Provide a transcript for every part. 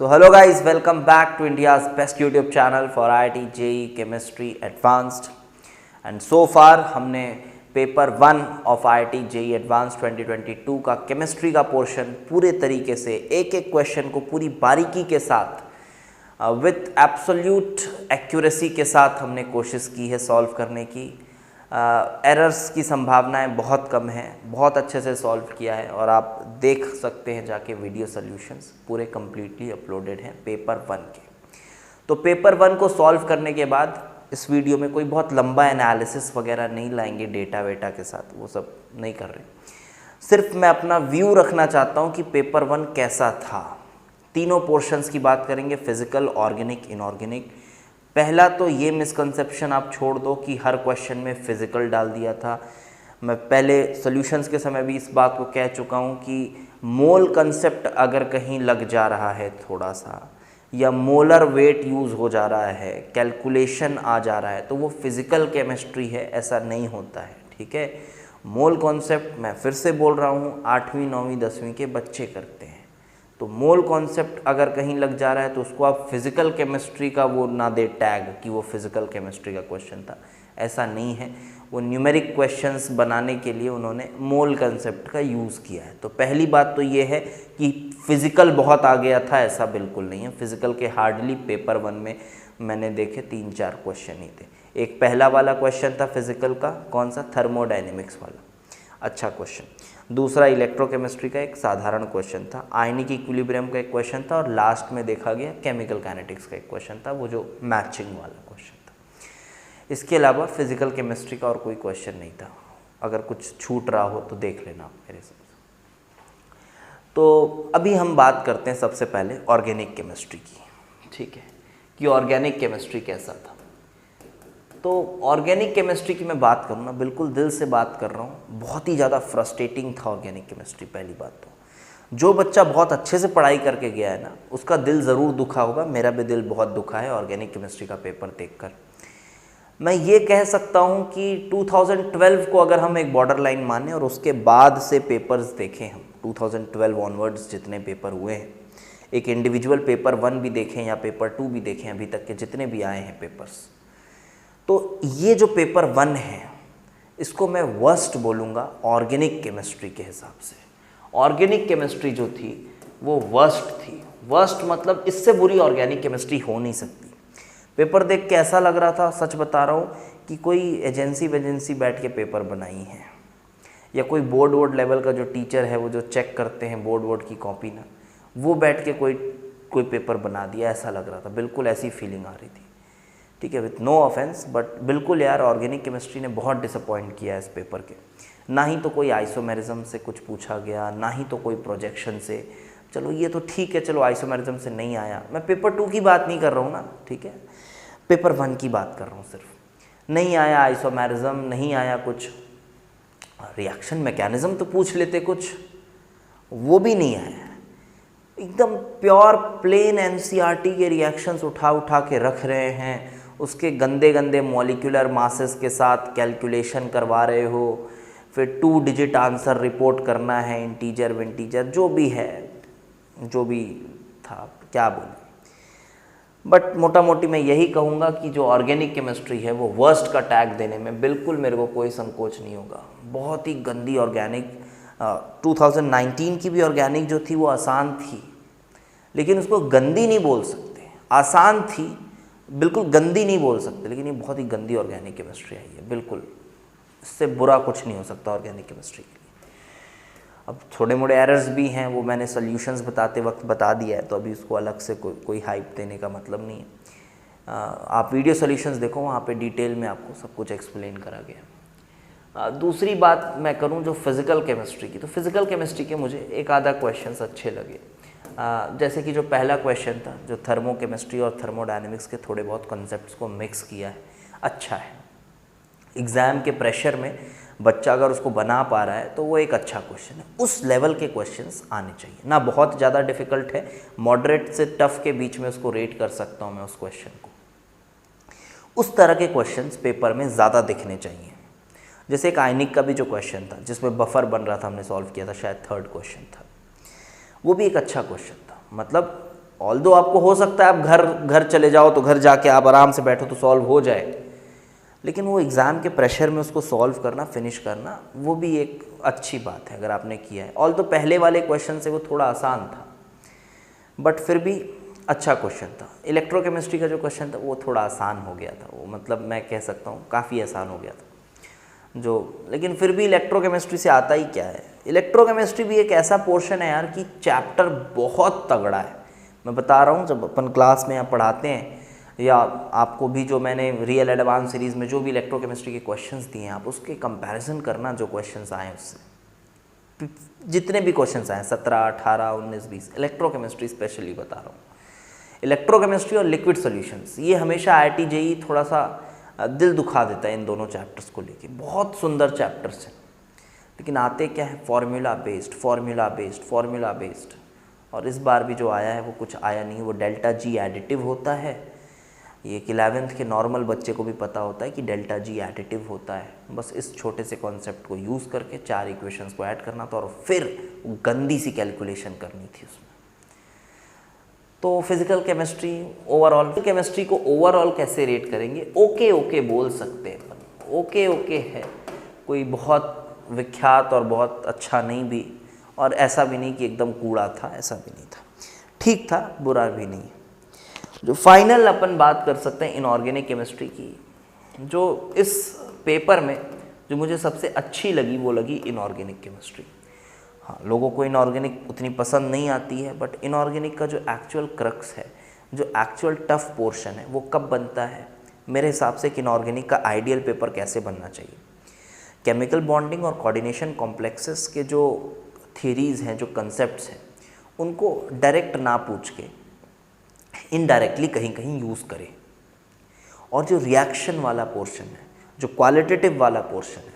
So hello guys, welcome back to India's best YouTube channel for IIT JEE Chemistry Advanced. And so far हमने paper 1 of IIT JEE Advanced 2022 का chemistry का portion पूरे तरीके से एक एक question को पूरी बारीकी के साथ विथ एब्सोल्यूट एक्यूरेसी के साथ हमने कोशिश की है सॉल्व करने की। एरर्स की संभावनाएं बहुत कम हैं, बहुत अच्छे से सॉल्व किया है और आप देख सकते हैं जाके वीडियो सॉल्यूशंस पूरे कम्प्लीटली अपलोडेड हैं पेपर 1 के। तो पेपर 1 को सॉल्व करने के बाद इस वीडियो में कोई बहुत लंबा एनालिसिस वगैरह नहीं लाएंगे डेटा वेटा के साथ, वो सब नहीं कर रहे। सिर्फ मैं अपना व्यू रखना चाहता हूँ कि पेपर 1 कैसा था। तीनों पोर्शंस की बात करेंगे, फिजिकल, ऑर्गेनिक, इनऑर्गेनिक। पहला तो ये मिसकंसेप्शन आप छोड़ दो कि हर क्वेश्चन में फिजिकल डाल दिया था। मैं पहले सॉल्यूशंस के समय भी इस बात को कह चुका हूँ कि मोल कंसेप्ट अगर कहीं लग जा रहा है थोड़ा सा, या मोलर वेट यूज़ हो जा रहा है, कैलकुलेशन आ जा रहा है, तो वो फिज़िकल केमिस्ट्री है, ऐसा नहीं होता है। ठीक है, मोल कॉन्सेप्ट मैं फिर से बोल रहा हूँ 8वीं 9वीं 10वीं के बच्चे करते हैं। तो मोल कॉन्सेप्ट अगर कहीं लग जा रहा है तो उसको आप फिज़िकल केमिस्ट्री का वो ना दे टैग कि वो फिज़िकल केमिस्ट्री का क्वेश्चन था, ऐसा नहीं है। वो न्यूमेरिक क्वेश्चंस बनाने के लिए उन्होंने मोल कंसेप्ट का यूज़ किया है। तो पहली बात तो ये है कि फ़िज़िकल बहुत आ गया था, ऐसा बिल्कुल नहीं है। फ़िज़िकल के हार्डली पेपर 1 में मैंने देखे 3-4 क्वेश्चन ही थे। एक पहला वाला क्वेश्चन था फिज़िकल का, कौन सा, थर्मोडाइनमिक्स वाला, अच्छा क्वेश्चन। दूसरा इलेक्ट्रोकेमिस्ट्री का एक साधारण क्वेश्चन था, आयनिक इक्विलिब्रियम का एक क्वेश्चन था, और लास्ट में देखा गया केमिकल काइनेटिक्स का एक क्वेश्चन था, वो जो मैचिंग वाला क्वेश्चन था। इसके अलावा फिजिकल केमिस्ट्री का और कोई क्वेश्चन नहीं था। अगर कुछ छूट रहा हो तो देख लेना आप मेरे से। तो अभी हम बात करते हैं सबसे पहले ऑर्गेनिक केमिस्ट्री की, ठीक है, कि ऑर्गेनिक केमिस्ट्री कैसा था। तो ऑर्गेनिक केमिस्ट्री की मैं बात करूँ ना, बिल्कुल दिल से बात कर रहा हूँ, बहुत ही ज़्यादा फ्रस्ट्रेटिंग था ऑर्गेनिक केमिस्ट्री। पहली बात तो जो बच्चा बहुत अच्छे से पढ़ाई करके गया है ना, उसका दिल ज़रूर दुखा होगा। मेरा भी दिल बहुत दुखा है ऑर्गेनिक केमिस्ट्री का पेपर देखकर। मैं ये कह सकता हूँ कि 2012 को अगर हम एक बॉर्डर लाइन माने और उसके बाद से पेपर्स देखें हम, 2012 ऑनवर्ड्स जितने पेपर हुए हैं, एक इंडिविजुअल पेपर 1 भी देखें या पेपर 2 भी देखें, अभी तक के जितने भी आए हैं पेपर्स, तो ये जो पेपर 1 है इसको मैं वर्स्ट बोलूँगा ऑर्गेनिक केमिस्ट्री के हिसाब से। ऑर्गेनिक केमिस्ट्री जो थी वो वर्स्ट थी। वर्स्ट मतलब इससे बुरी ऑर्गेनिक केमिस्ट्री हो नहीं सकती। पेपर देख के ऐसा लग रहा था, सच बता रहा हूँ, कि कोई एजेंसी बैठ के पेपर बनाई है, या कोई बोर्ड लेवल का जो टीचर है वो जो चेक करते हैं बोर्ड की कॉपी ना, वो बैठ के कोई पेपर बना दिया, ऐसा लग रहा था। बिल्कुल ऐसी फीलिंग आ रही थी। ठीक है, विथ नो ऑफेंस, बट बिल्कुल यार ऑर्गेनिक केमिस्ट्री ने बहुत डिसअपॉइंट किया है इस पेपर के। ना ही तो कोई आइसोमेरिज्म से कुछ पूछा गया, ना ही तो कोई प्रोजेक्शन से। चलो ये तो ठीक है, चलो आइसोमेरिज्म से नहीं आया। मैं पेपर 2 की बात नहीं कर रहा हूँ ना, ठीक है, पेपर 1 की बात कर रहा हूँ। सिर्फ नहीं आया आइसोमेरिज्म, नहीं आया कुछ रिएक्शन मैकेनिज्म तो पूछ लेते कुछ, वो भी नहीं आया। एकदम प्योर प्लेन एनसीईआरटी के रिएक्शंस उठा के रख रहे हैं, उसके गंदे मॉलिक्यूलर मासेस के साथ कैलकुलेशन करवा रहे हो, फिर 2 डिजिट आंसर रिपोर्ट करना है, इंटीजर विंटीजर जो भी है, जो भी था, क्या बोले। बट मोटा मोटी मैं यही कहूँगा कि जो ऑर्गेनिक केमिस्ट्री है वो वर्स्ट का टैग देने में बिल्कुल मेरे को कोई संकोच नहीं होगा। बहुत ही गंदी ऑर्गेनिक। 2019 की भी ऑर्गेनिक जो थी वो आसान थी, लेकिन उसको गंदी नहीं बोल सकते। आसान थी, बिल्कुल गंदी नहीं बोल सकते, लेकिन ये बहुत ही गंदी ऑर्गेनिक केमिस्ट्री आई है। बिल्कुल इससे बुरा कुछ नहीं हो सकता ऑर्गेनिक केमिस्ट्री के लिए। अब थोड़े मोड़े एरर्स भी हैं, वो मैंने सॉल्यूशंस बताते वक्त बता दिया है, तो अभी उसको अलग से कोई हाइप देने का मतलब नहीं है। आप वीडियो सॉल्यूशंस देखो, वहाँ पे डिटेल में आपको सब कुछ एक्सप्लेन करा गया। दूसरी बात मैं करूँ जो फिज़िकल केमिस्ट्री की, तो फिज़िकल केमिस्ट्री के मुझे एक आधा क्वेश्चंस अच्छे लगे। जैसे कि जो पहला क्वेश्चन था, जो थर्मो केमिस्ट्री और थर्मोडायनेमिक्स के थोड़े बहुत कॉन्सेप्ट्स को मिक्स किया है, अच्छा है। एग्ज़ाम के प्रेशर में बच्चा अगर उसको बना पा रहा है तो वो एक अच्छा क्वेश्चन है। उस लेवल के क्वेश्चंस आने चाहिए, ना बहुत ज़्यादा डिफ़िकल्ट है, मॉडरेट से टफ़ के बीच में उसको रेट कर सकता हूँ मैं उस क्वेश्चन को। उस तरह के क्वेश्चंस पेपर में ज़्यादा दिखने चाहिए। जैसे एक आयनिक का भी जो क्वेश्चन था जिसमें बफर बन रहा था, हमने सॉल्व किया था, शायद 3rd क्वेश्चन था, वो भी एक अच्छा क्वेश्चन था। मतलब ऑल्दो आपको हो सकता है आप घर चले जाओ तो घर जाके आप आराम से बैठो तो सॉल्व हो जाए, लेकिन वो एग्ज़ाम के प्रेशर में उसको सॉल्व करना, फिनिश करना, वो भी एक अच्छी बात है अगर आपने किया है। ऑल्दो पहले वाले क्वेश्चन से वो थोड़ा आसान था, बट फिर भी अच्छा क्वेश्चन था। इलेक्ट्रोकेमिस्ट्री का जो क्वेश्चन था वो थोड़ा आसान हो गया था, वो मतलब मैं कह सकता हूँ काफ़ी आसान हो गया था जो, लेकिन फिर भी इलेक्ट्रोकेमिस्ट्री से आता ही क्या है। इलेक्ट्रोकेमिस्ट्री भी एक ऐसा पोर्शन है यार कि चैप्टर बहुत तगड़ा है। मैं बता रहा हूँ, जब अपन क्लास में यहाँ पढ़ाते हैं या आपको भी जो मैंने रियल एडवांस सीरीज़ में जो भी इलेक्ट्रोकेमिस्ट्री के क्वेश्चंस दिए हैं, आप उसके कंपैरिजन करना जो क्वेश्चंस आए उससे, जितने भी क्वेश्चंस आए 17, 18, 19, 20, इलेक्ट्रोकेमिस्ट्री स्पेशली बता रहा हूँ। इलेक्ट्रोकेमिस्ट्री और लिक्विड सॉल्यूशंस, ये हमेशा IIT JEE थोड़ा सा दिल दुखा देता है इन दोनों चैप्टर्स को लेके। बहुत सुंदर चैप्टर्स हैं, लेकिन आते क्या है, formula based, formula based, formula based. और इस बार भी जो आया है वो कुछ आया नहीं, वो डेल्टा G एडिटिव होता है। ये 11th के नॉर्मल बच्चे को भी पता होता है कि डेल्टा G एडिटिव होता है। बस इस छोटे से कॉन्सेप्ट को यूज़ करके 4 इक्वेशंस को ऐड करना था और फिर गंदी सी कैलकुलेशन करनी थी उसमें। तो फिजिकल केमिस्ट्री ओवरऑल, केमिस्ट्री को ओवरऑल कैसे रेट करेंगे, ओके ओके बोल सकते हैं अपन, ओके ओके है, कोई बहुत विख्यात और बहुत अच्छा नहीं भी, और ऐसा भी नहीं कि एकदम कूड़ा था, ऐसा भी नहीं था, ठीक था, बुरा भी नहीं। जो फाइनल अपन बात कर सकते हैं इनऑर्गेनिक केमिस्ट्री की, जो इस पेपर में जो मुझे सबसे अच्छी लगी वो लगी इनऑर्गेनिक केमिस्ट्री। हाँ, लोगों को इनऑर्गेनिक उतनी पसंद नहीं आती है, बट इनऑर्गेनिक का जो एक्चुअल क्रक्स है, जो एक्चुअल टफ पोर्शन है, वो कब बनता है मेरे हिसाब से कि इनऑर्गेनिक का आइडियल पेपर कैसे बनना चाहिए। केमिकल बॉन्डिंग और कोऑर्डिनेशन कॉम्प्लेक्सेस के जो थ्योरीज हैं, जो कंसेप्ट्स हैं, उनको डायरेक्ट ना पूछ के इनडायरेक्टली कहीं कहीं यूज़ करें। और जो रिएक्शन वाला पोर्शन है, जो क्वालिटेटिव वाला पोर्शन है,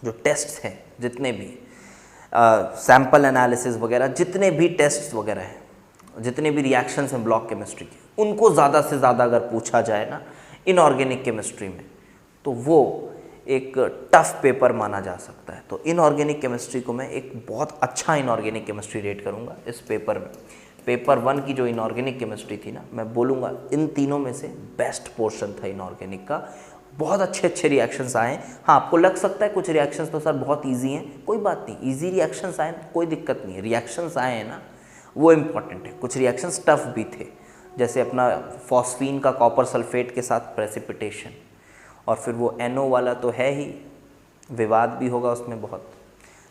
जो टेस्ट्स हैं, जितने भी सैम्पल एनालिसिस वगैरह, जितने भी टेस्ट्स वगैरह हैं, जितने भी रिएक्शंस हैं ब्लॉक केमिस्ट्री के, उनको ज़्यादा से ज़्यादा अगर पूछा जाए ना इनऑर्गेनिक केमिस्ट्री में, तो वो एक टफ पेपर माना जा सकता है। तो इनऑर्गेनिक केमिस्ट्री को मैं एक बहुत अच्छा इनऑर्गेनिक केमिस्ट्री रेट करूँगा इस पेपर में। पेपर 1 की जो इनऑर्गेनिक केमिस्ट्री थी ना, मैं बोलूँगा इन तीनों में से बेस्ट पोर्शन था इनऑर्गेनिक का। बहुत अच्छे अच्छे रिएक्शंस आए। हाँ, आपको लग सकता है कुछ रिएक्शंस तो सर बहुत इजी हैं, कोई बात नहीं, इजी रिएक्शंस आए कोई दिक्कत नहीं है, रिएक्शंस आए हैं ना वो इम्पॉर्टेंट है। कुछ रिएक्शंस टफ भी थे, जैसे अपना फॉस्फीन का कॉपर सल्फेट के साथ प्रेसिपिटेशन, और फिर वो NO वाला तो है ही, विवाद भी होगा उसमें बहुत,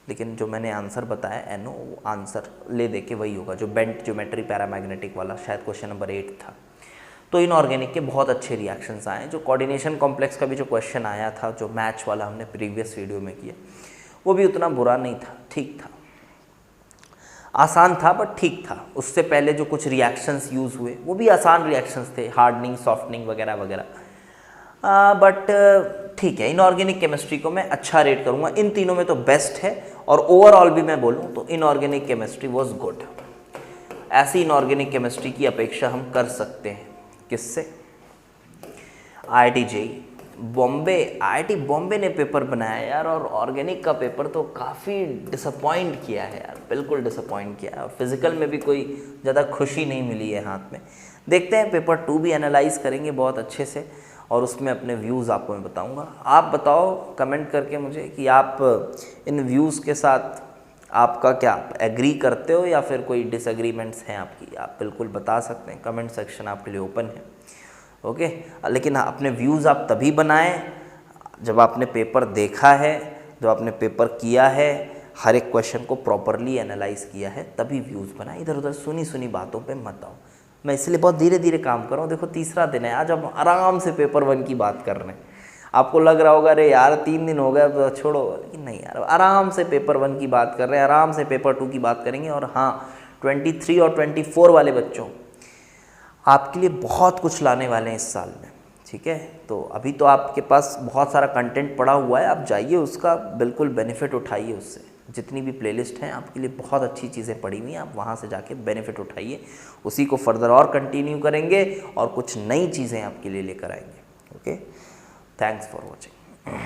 लेकिन जो मैंने आंसर बताया NO, वो आंसर ले दे के वही होगा जो बेंट ज्योमेट्री पैरामैग्नेटिक वाला, शायद क्वेश्चन नंबर 8 था। तो इनऑर्गेनिक के बहुत अच्छे रिएक्शंस आए। जो कोऑर्डिनेशन कॉम्प्लेक्स का भी जो क्वेश्चन आया था, जो मैच वाला हमने प्रीवियस वीडियो में किया, वो भी उतना बुरा नहीं था, ठीक था, आसान था बट ठीक था। उससे पहले जो कुछ रिएक्शंस यूज़ हुए वो भी आसान रिएक्शंस थे, हार्डनिंग, सॉफ्टनिंग वगैरह वगैरह, बट ठीक है। इनऑर्गेनिक केमिस्ट्री को मैं अच्छा रेट करूँगा, इन तीनों में तो बेस्ट है। और ओवरऑल भी मैं बोलूँ तो इनऑर्गेनिक केमिस्ट्री वॉज गुड। ऐसी इनऑर्गेनिक केमिस्ट्री की अपेक्षा हम कर सकते हैं किससे, IIT JEE Bombay. IIT Bombay ने पेपर बनाया यार, और ऑर्गेनिक का पेपर तो काफ़ी डिसअपॉइंट किया है यार, बिल्कुल डिसअपॉइंट किया है। और फिजिकल में भी कोई ज़्यादा खुशी नहीं मिली है हाथ में। देखते हैं, पेपर 2 भी एनालाइज करेंगे बहुत अच्छे से, और उसमें अपने व्यूज़ आपको मैं बताऊंगा। आप बताओ कमेंट करके मुझे कि आप इन व्यूज़ के साथ आपका क्या एग्री करते हो या फिर कोई डिसएग्रीमेंट्स हैं आपकी, आप बिल्कुल बता सकते हैं। कमेंट सेक्शन आपके लिए ओपन है, ओके। लेकिन अपने व्यूज़ आप तभी बनाएं जब आपने पेपर देखा है, जब आपने पेपर किया है, हर एक क्वेश्चन को प्रॉपरली एनालाइज किया है, तभी व्यूज़ बनाएं। इधर उधर सुनी सुनी बातों पे मत आओ। मैं इसलिए बहुत धीरे धीरे काम कर रहा हूँ। देखो, तीसरा दिन है आज, हम आराम से पेपर 1 की बात कर रहे हैं। आपको लग रहा होगा अरे यार 3 दिन हो गए तो छोड़ो, लेकिन नहीं यार, आराम से पेपर 1 की बात कर रहे हैं, आराम से पेपर 2 की बात करेंगे। और हाँ, 23 और 24 वाले बच्चों, आपके लिए बहुत कुछ लाने वाले हैं इस साल में, ठीक है। तो अभी तो आपके पास बहुत सारा कंटेंट पड़ा हुआ है, आप जाइए उसका बिल्कुल बेनिफिट उठाइए। उससे जितनी भी प्लेलिस्ट हैं आपके लिए बहुत अच्छी चीज़ें पड़ी हुई हैं, आप वहाँ से जाके बेनिफिट उठाइए, उसी को फर्दर और कंटिन्यू करेंगे और कुछ नई चीज़ें आपके लिए लेकर आएंगे, ओके। Thanks for watching.